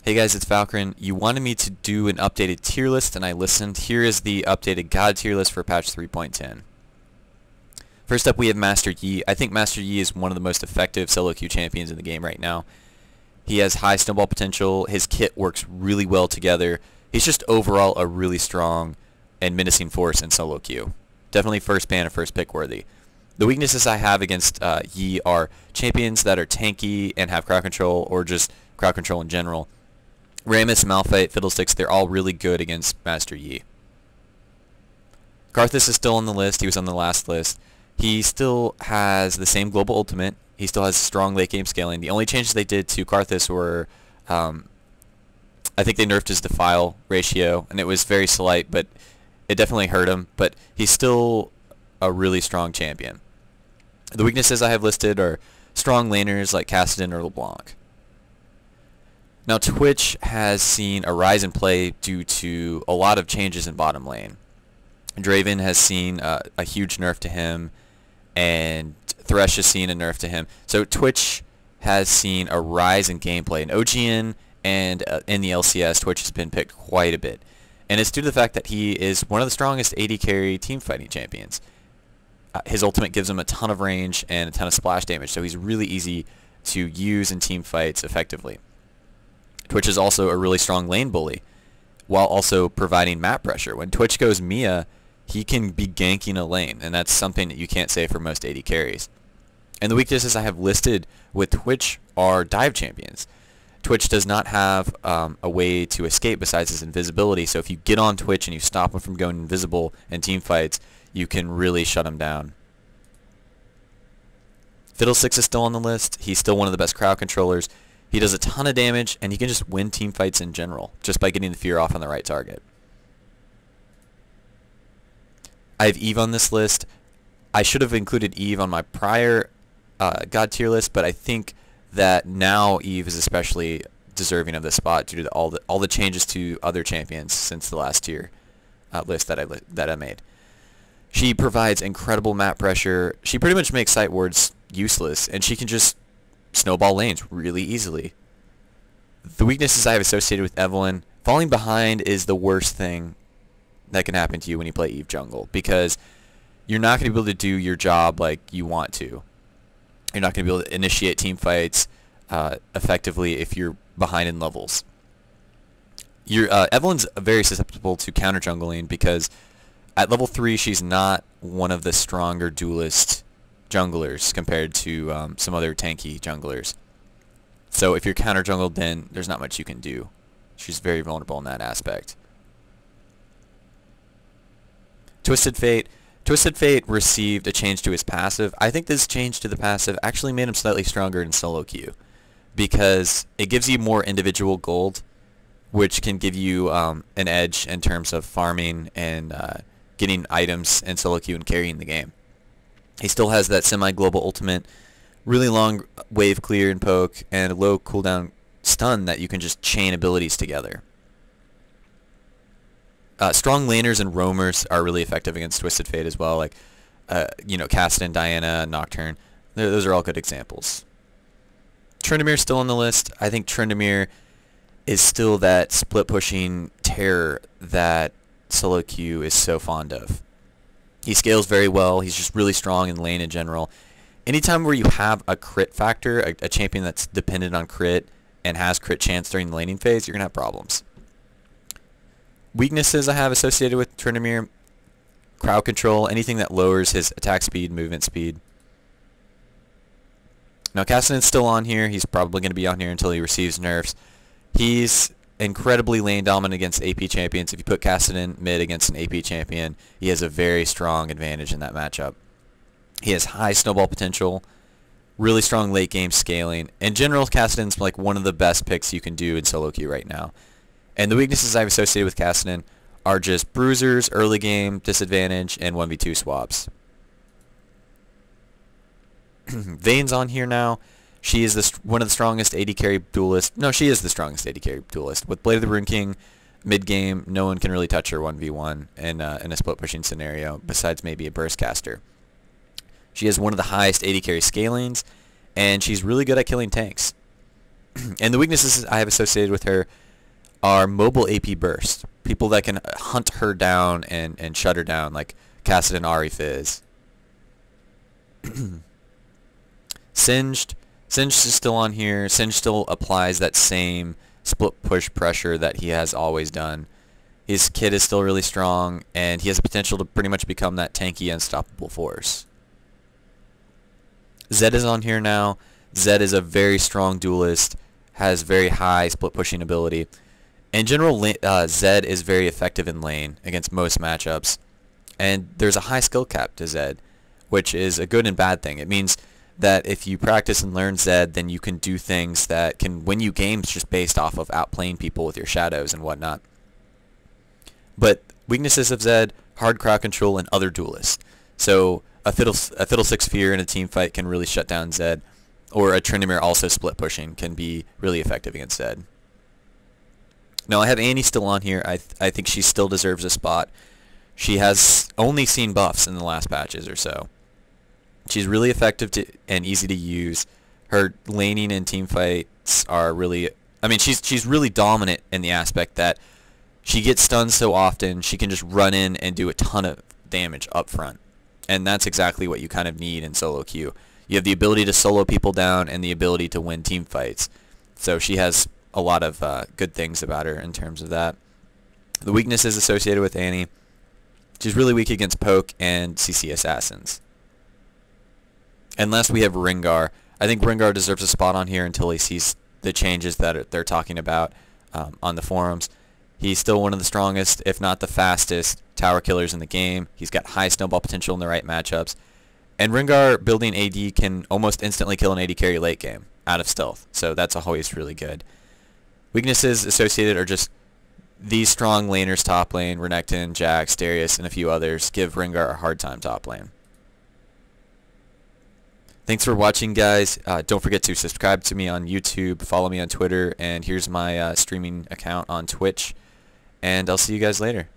Hey guys, it's Valkrin. You wanted me to do an updated tier list, and I listened. Here is the updated God tier list for patch 3.10. First up, we have Master Yi. I think Master Yi is one of the most effective solo queue champions in the game right now. He has high snowball potential. His kit works really well together. He's just overall a really strong and menacing force in solo queue. Definitely first ban and first pick worthy. The weaknesses I have against Yi are champions that are tanky and have crowd control, or just crowd control in general. Rammus, Malphite, Fiddlesticks, they're all really good against Master Yi. Karthus is still on the list. He was on the last list. He still has the same global ultimate. He still has strong late game scaling. The only changes they did to Karthus were, I think they nerfed his defile ratio, and it was very slight, but it definitely hurt him. But he's still a really strong champion. The weaknesses I have listed are strong laners like Kassadin or LeBlanc. Now Twitch has seen a rise in play due to a lot of changes in bottom lane. Draven has seen a huge nerf to him, and Thresh has seen a nerf to him. So Twitch has seen a rise in gameplay. In OGN and in the LCS, Twitch has been picked quite a bit. And it's due to the fact that he is one of the strongest AD carry team fighting champions. His ultimate gives him a ton of range and a ton of splash damage, so he's really easy to use in team fights effectively. Twitch is also a really strong lane bully, while also providing map pressure. When Twitch goes Mia, he can be ganking a lane, and that's something that you can't say for most AD carries. And the weaknesses I have listed with Twitch are dive champions. Twitch does not have a way to escape besides his invisibility, so if you get on Twitch and you stop him from going invisible in team fights, you can really shut him down. Fiddlesticks is still on the list. He's still one of the best crowd controllers. He does a ton of damage, and he can just win team fights in general, just by getting the fear off on the right target. I have Eve on this list. I should have included Eve on my prior God tier list, but I think that now Eve is especially deserving of this spot due to all the changes to other champions since the last tier list that I made. She provides incredible map pressure. She pretty much makes sight wards useless, and she can just snowball lanes really easily. The weaknesses I have associated with Evelynn: falling behind is the worst thing that can happen to you when you play Eve jungle, because you're not going to be able to do your job like you want to. You're not going to be able to initiate team fights effectively if you're behind in levels. Evelynn's very susceptible to counter jungling, because at level 3 she's not one of the stronger duelist junglers compared to some other tanky junglers. So if you're counter jungled, then there's not much you can do. She's very vulnerable in that aspect. Twisted Fate. Twisted Fate received a change to his passive. I think this change to the passive actually made him slightly stronger in solo queue, because it gives you more individual gold, which can give you an edge in terms of farming and getting items in solo queue and carrying the game. He still has that semi-global ultimate, really long wave clear and poke, and a low cooldown stun that you can just chain abilities together. Strong laners and roamers are really effective against Twisted Fate as well, like Kassadin, Diana, Nocturne. Those are all good examples. Tryndamere's still on the list. I think Tryndamere is still that split pushing terror that solo queue is so fond of. He scales very well. He's just really strong in lane in general. Anytime where you have a crit factor, a champion that's dependent on crit and has crit chance during the laning phase, you're going to have problems. Weaknesses I have associated with Tryndamere: crowd control, anything that lowers his attack speed, movement speed. Now Kassadin's still on here. He's probably going to be on here until he receives nerfs. He's incredibly lane dominant against AP champions. If you put Kassadin mid against an AP champion, he has a very strong advantage in that matchup. He has high snowball potential, really strong late game scaling. In general, Kassadin's like one of the best picks you can do in solo queue right now. And the weaknesses I've associated with Kassadin are just bruisers, early game disadvantage, and 1v2 swaps. Vayne's on here now. She is one of the strongest AD carry duelists. No, she is the strongest AD carry duelist. With Blade of the Rune King, mid-game, no one can really touch her 1v1 in a split-pushing scenario, besides maybe a burst caster. She has one of the highest AD carry scalings, and she's really good at killing tanks. And the weaknesses I have associated with her are mobile AP burst. People that can hunt her down and shut her down, like Kassadin Ari Fizz. Singed. Singed is still on here. Singed still applies that same split push pressure that he has always done. His kit is still really strong, and he has the potential to pretty much become that tanky, unstoppable force. Zed is on here now. Zed is a very strong duelist, has very high split pushing ability. In general, Zed is very effective in lane against most matchups, and there's a high skill cap to Zed, which is a good and bad thing. It means that if you practice and learn Zed, then you can do things that can win you games just based off of outplaying people with your shadows and whatnot. But weaknesses of Zed, hard crowd control, and other duelists. So a Fiddlesticks Fear in a team fight can really shut down Zed, or a Tryndamere also split pushing can be really effective against Zed. Now I have Annie still on here. I think she still deserves a spot. She has only seen buffs in the last patches or so. She's really effective and easy to use. Her laning and team fights are really... I mean, she's really dominant in the aspect that she gets stunned so often, she can just run in and do a ton of damage up front. And that's exactly what you kind of need in solo queue. You have the ability to solo people down and the ability to win team fights. So she has a lot of good things about her in terms of that. The weaknesses associated with Annie: she's really weak against poke and CC assassins. And last we have Rengar. I think Rengar deserves a spot on here until he sees the changes that they're talking about on the forums. He's still one of the strongest, if not the fastest, tower killers in the game. He's got high snowball potential in the right matchups. And Rengar building AD can almost instantly kill an AD carry late game out of stealth. So that's always really good. Weaknesses associated are just these strong laners top lane: Renekton, Jax, Darius, and a few others give Rengar a hard time top lane. Thanks for watching, guys. Don't forget to subscribe to me on YouTube, follow me on Twitter, and here's my streaming account on Twitch. And I'll see you guys later.